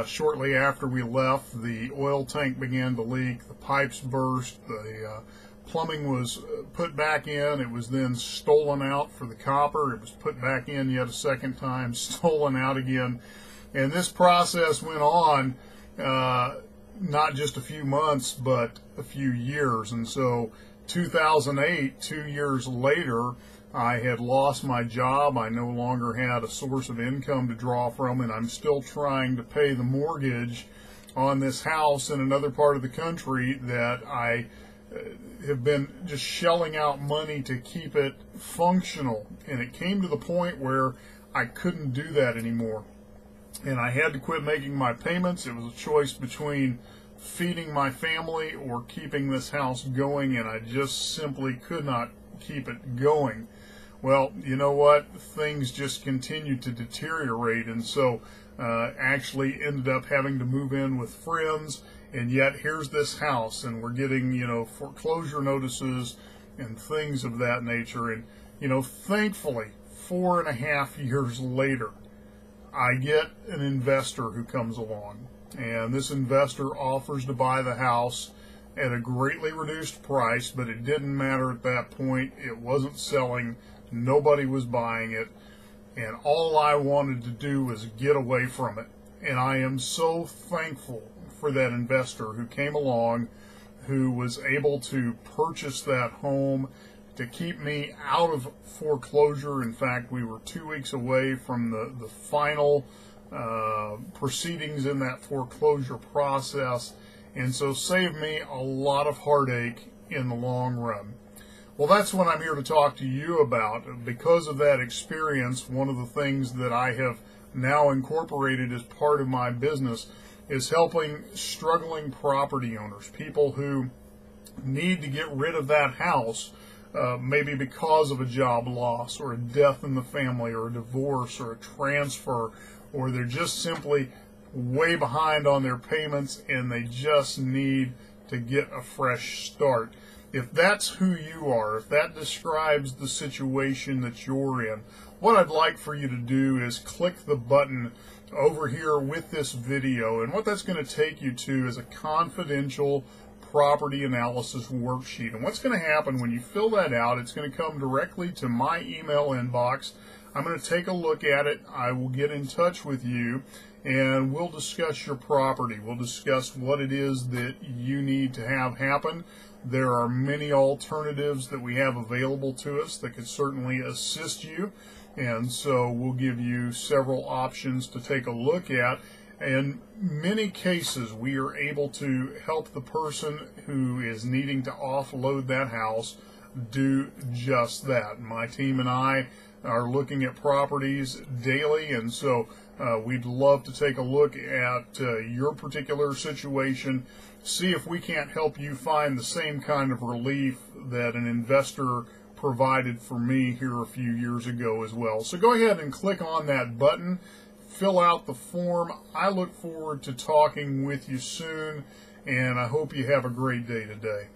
Shortly after we left, the oil tank began to leak, the pipes burst, the plumbing was put back in. It was then stolen out for the copper. It was put back in yet a second time, stolen out again. And this process went on not just a few months, but a few years. And so 2008, 2 years later, I had lost my job. I no longer had a source of income to draw from, and I'm still trying to pay the mortgage on this house in another part of the country that I have been just shelling out money to keep it functional. And it came to the point where I couldn't do that anymore. And I had to quit making my payments. It was a choice between feeding my family or keeping this house going, and I just simply could not keep it going. Well, you know what? Things just continued to deteriorate, and so actually ended up having to move in with friends. And yet here's this house, and we're getting, foreclosure notices and things of that nature. And, thankfully, 4.5 years later, I get an investor who comes along. And this investor offers to buy the house at a greatly reduced price, but it didn't matter at that point. It wasn't selling. Nobody was buying it. And all I wanted to do was get away from it. And I am so thankful for that investor who came along, who was able to purchase that home to keep me out of foreclosure. In fact, we were 2 weeks away from the final proceedings in that foreclosure process, and so saved me a lot of heartache in the long run. Well, that's what I'm here to talk to you about. Because of that experience, one of the things that I have now incorporated as part of my business is helping struggling property owners, people who need to get rid of that house, maybe because of a job loss or a death in the family or a divorce or a transfer, or they're just simply way behind on their payments and they just need to get a fresh start. If that's who you are, if that describes the situation that you're in, what I'd like for you to do is click the button over here with this video, and what that's going to take you to is a confidential property analysis worksheet. And what's going to happen when you fill that out, it's going to come directly to my email inbox. I'm going to take a look at it. I will get in touch with you, and we'll discuss your property. We'll discuss what it is that you need to have happen. There are many alternatives that we have available to us that could certainly assist you, and so we'll give you several options to take a look at. In many cases, we are able to help the person who is needing to offload that house do just that. My team and I are looking at properties daily, and so we'd love to take a look at your particular situation, see if we can't help you find the same kind of relief that an investor provided for me here a few years ago as well. So go ahead and click on that button, fill out the form. I look forward to talking with you soon, and I hope you have a great day today.